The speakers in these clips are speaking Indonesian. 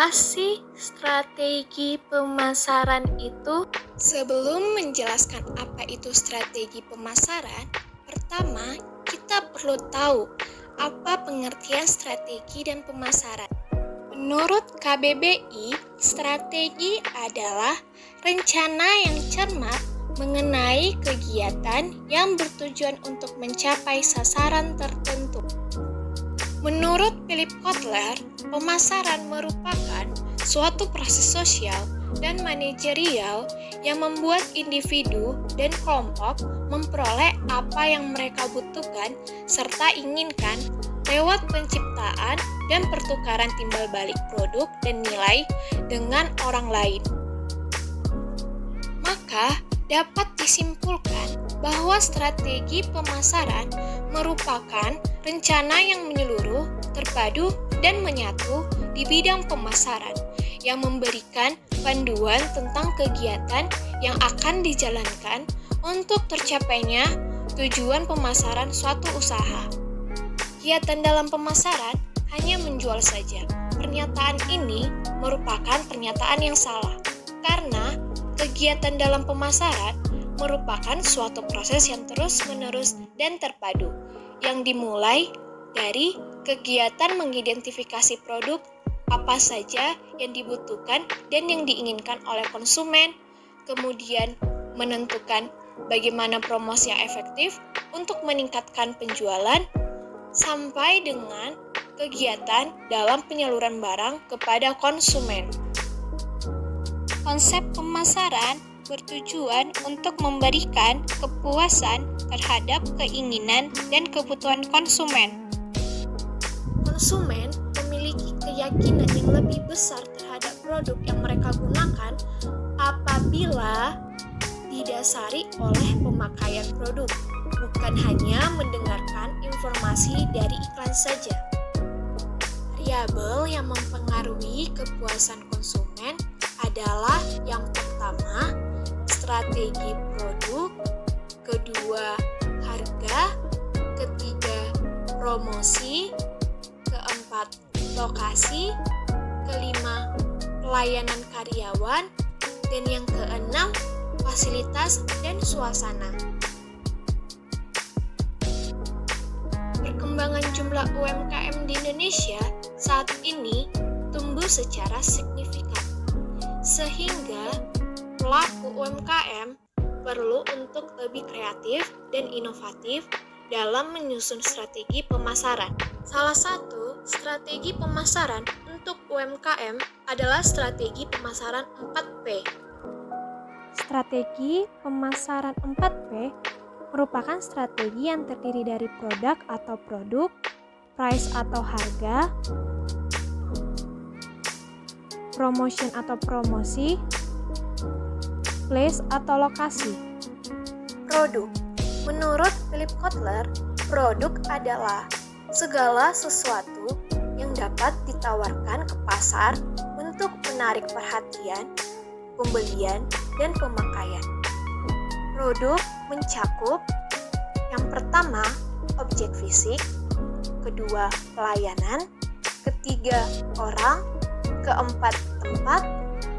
Apa sih strategi pemasaran itu? Sebelum menjelaskan apa itu strategi pemasaran, pertama kita perlu tahu apa pengertian strategi dan pemasaran. Menurut KBBI, strategi adalah rencana yang cermat mengenai kegiatan yang bertujuan untuk mencapai sasaran tertentu. Menurut Philip Kotler, pemasaran merupakan suatu proses sosial dan manajerial yang membuat individu dan kelompok memperoleh apa yang mereka butuhkan serta inginkan lewat penciptaan dan pertukaran timbal balik produk dan nilai dengan orang lain. Maka dapat disimpulkan bahwa strategi pemasaran merupakan rencana yang menyeluruh, terpadu, dan menyatu di bidang pemasaran yang memberikan panduan tentang kegiatan yang akan dijalankan untuk tercapainya tujuan pemasaran suatu usaha. Kegiatan dalam pemasaran hanya menjual saja. Pernyataan ini merupakan pernyataan yang salah, karena kegiatan dalam pemasaran merupakan suatu proses yang terus-menerus dan terpadu, yang dimulai dari kegiatan mengidentifikasi produk apa saja yang dibutuhkan dan yang diinginkan oleh konsumen, kemudian menentukan bagaimana promosi yang efektif untuk meningkatkan penjualan, sampai dengan kegiatan dalam penyaluran barang kepada konsumen. Konsep pemasaran bertujuan untuk memberikan kepuasan terhadap keinginan dan kebutuhan konsumen. Konsumen memiliki keyakinan yang lebih besar terhadap produk yang mereka gunakan apabila didasari oleh pemakaian produk, bukan hanya mendengarkan informasi dari iklan saja. Variabel yang mempengaruhi kepuasan konsumen adalah yang pertama, strategi produk, kedua, harga, ketiga, promosi, keempat, lokasi, kelima, pelayanan karyawan, dan yang keenam, fasilitas dan suasana. Perkembangan jumlah UMKM di Indonesia saat ini tumbuh secara signifikan, sehingga pelaku UMKM perlu untuk lebih kreatif dan inovatif dalam menyusun strategi pemasaran. Salah satu strategi pemasaran untuk UMKM adalah strategi pemasaran 4P. Strategi pemasaran 4P merupakan strategi yang terdiri dari produk atau produk, price atau harga, promotion atau promosi, place atau lokasi. Produk. Menurut Philip Kotler, produk adalah segala sesuatu yang dapat ditawarkan ke pasar untuk menarik perhatian, pembelian, dan pemakaian. Produk mencakup yang pertama, objek fisik, kedua, pelayanan, ketiga, orang, keempat, tempat,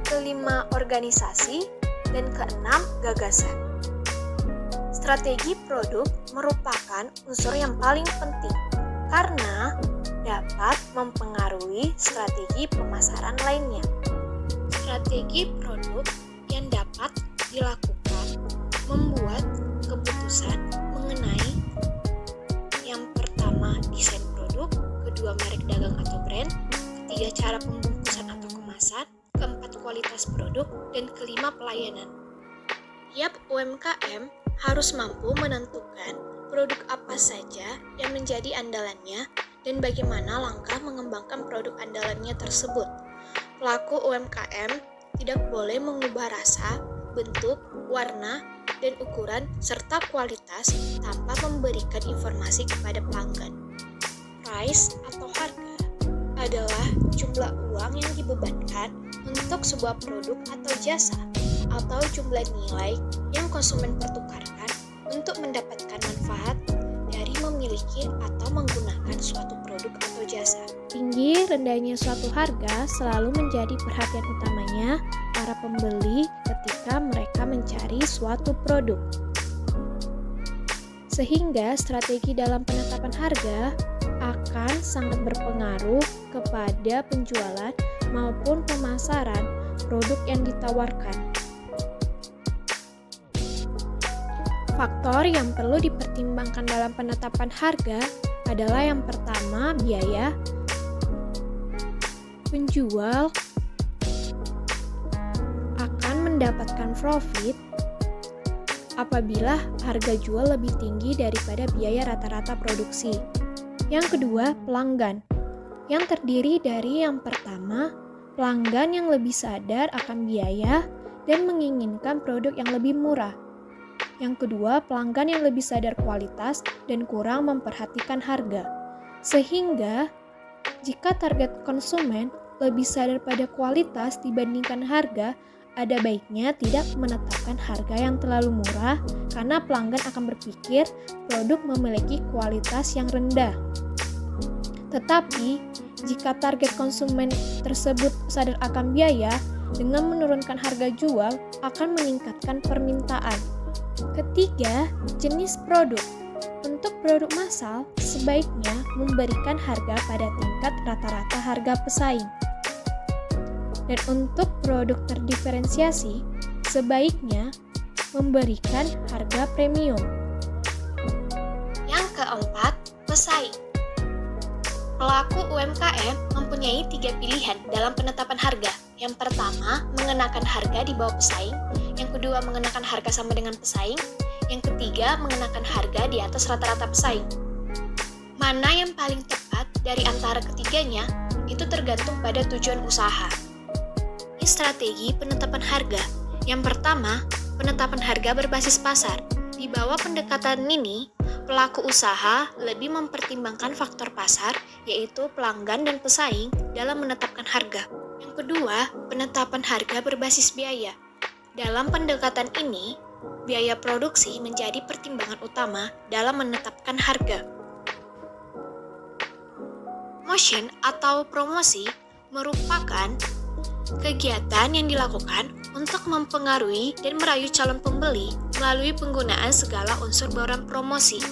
kelima, organisasi, dan keenam, gagasan. Strategi produk merupakan unsur yang paling penting karena dapat mempengaruhi strategi pemasaran lainnya. Strategi produk yang dapat dilakukan membuat keputusan mengenai yang pertama, desain produk, kedua, merek dagang atau brand, ketiga, cara pembungkusan atau kemasan, keempat, kualitas produk, dan kelima, pelayanan. Tiap UMKM harus mampu menentukan produk apa saja yang menjadi andalannya dan bagaimana langkah mengembangkan produk andalannya tersebut. Pelaku UMKM tidak boleh mengubah rasa, bentuk, warna, dan ukuran serta kualitas tanpa memberikan informasi kepada pelanggan. Price atau harga adalah jumlah uang yang dibebankan untuk sebuah produk atau jasa, atau jumlah nilai yang konsumen pertukarkan untuk mendapatkan manfaat dari memiliki atau menggunakan suatu produk atau jasa. Tinggi rendahnya suatu harga selalu menjadi perhatian utamanya para pembeli ketika mereka mencari suatu produk. Sehingga strategi dalam penetapan harga akan sangat berpengaruh kepada penjualan maupun pemasaran produk yang ditawarkan. Faktor yang perlu dipertimbangkan dalam penetapan harga adalah yang pertama, biaya. Penjual akan mendapatkan profit apabila harga jual lebih tinggi daripada biaya rata-rata produksi. Yang kedua, pelanggan, yang terdiri dari yang pertama, pelanggan yang lebih sadar akan biaya dan menginginkan produk yang lebih murah. Yang kedua, pelanggan yang lebih sadar kualitas dan kurang memperhatikan harga. Sehingga, jika target konsumen lebih sadar pada kualitas dibandingkan harga, ada baiknya tidak menetapkan harga yang terlalu murah karena pelanggan akan berpikir produk memiliki kualitas yang rendah. Tetapi, jika target konsumen tersebut sadar akan biaya, dengan menurunkan harga jual akan meningkatkan permintaan. Ketiga, jenis produk. Untuk produk massal, sebaiknya memberikan harga pada tingkat rata-rata harga pesaing. Dan untuk produk terdiferensiasi, sebaiknya memberikan harga premium. Yang keempat, pesaing. Pelaku UMKM mempunyai 3 pilihan dalam penetapan harga. Yang pertama, mengenakan harga di bawah pesaing. Yang kedua, mengenakan harga sama dengan pesaing. Yang ketiga, mengenakan harga di atas rata-rata pesaing. Mana yang paling tepat dari antara ketiganya, itu tergantung pada tujuan usaha. Ini strategi penetapan harga. Yang pertama, penetapan harga berbasis pasar. Di bawah pendekatan ini, pelaku usaha lebih mempertimbangkan faktor pasar, yaitu pelanggan dan pesaing, dalam menetapkan harga. Yang kedua, penetapan harga berbasis biaya. Dalam pendekatan ini, biaya produksi menjadi pertimbangan utama dalam menetapkan harga. Motion atau promosi merupakan kegiatan yang dilakukan untuk mempengaruhi dan merayu calon pembeli melalui penggunaan segala unsur bauran promosi.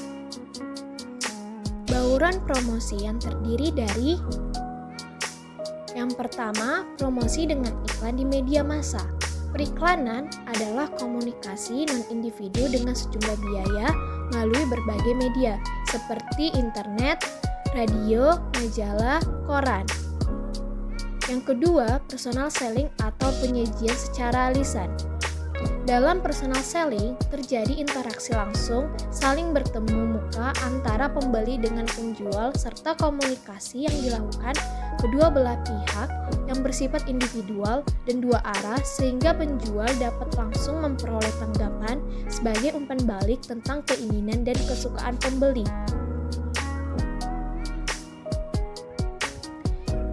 Bauran promosi yang terdiri dari yang pertama, promosi dengan iklan di media massa. Periklanan adalah komunikasi non-individu dengan sejumlah biaya melalui berbagai media, seperti internet, radio, majalah, koran. Yang kedua, personal selling atau penyajian secara lisan. Dalam personal selling, terjadi interaksi langsung, saling bertemu muka antara pembeli dengan penjual, serta komunikasi yang dilakukan kedua belah pihak yang bersifat individual dan dua arah, sehingga penjual dapat langsung memperoleh tanggapan sebagai umpan balik tentang keinginan dan kesukaan pembeli.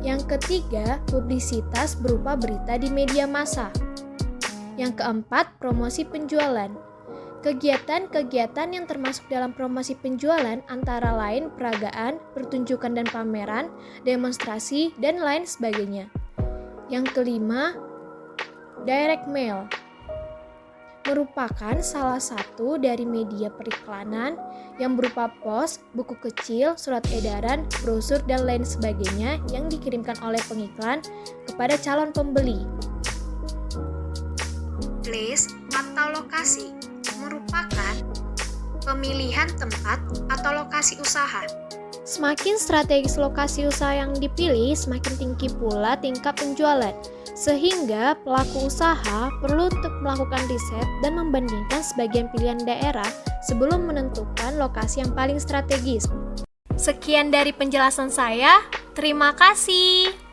Yang ketiga, publisitas berupa berita di media massa. Yang keempat, promosi penjualan. Kegiatan-kegiatan yang termasuk dalam promosi penjualan antara lain peragaan, pertunjukan dan pameran, demonstrasi, dan lain sebagainya. Yang kelima, direct mail. Merupakan salah satu dari media periklanan yang berupa pos, buku kecil, surat edaran, brosur, dan lain sebagainya yang dikirimkan oleh pengiklan kepada calon pembeli. Place atau lokasi merupakan pemilihan tempat atau lokasi usaha. Semakin strategis lokasi usaha yang dipilih, semakin tinggi pula tingkat penjualan. Sehingga pelaku usaha perlu untuk melakukan riset dan membandingkan sebagian pilihan daerah sebelum menentukan lokasi yang paling strategis. Sekian dari penjelasan saya. Terima kasih.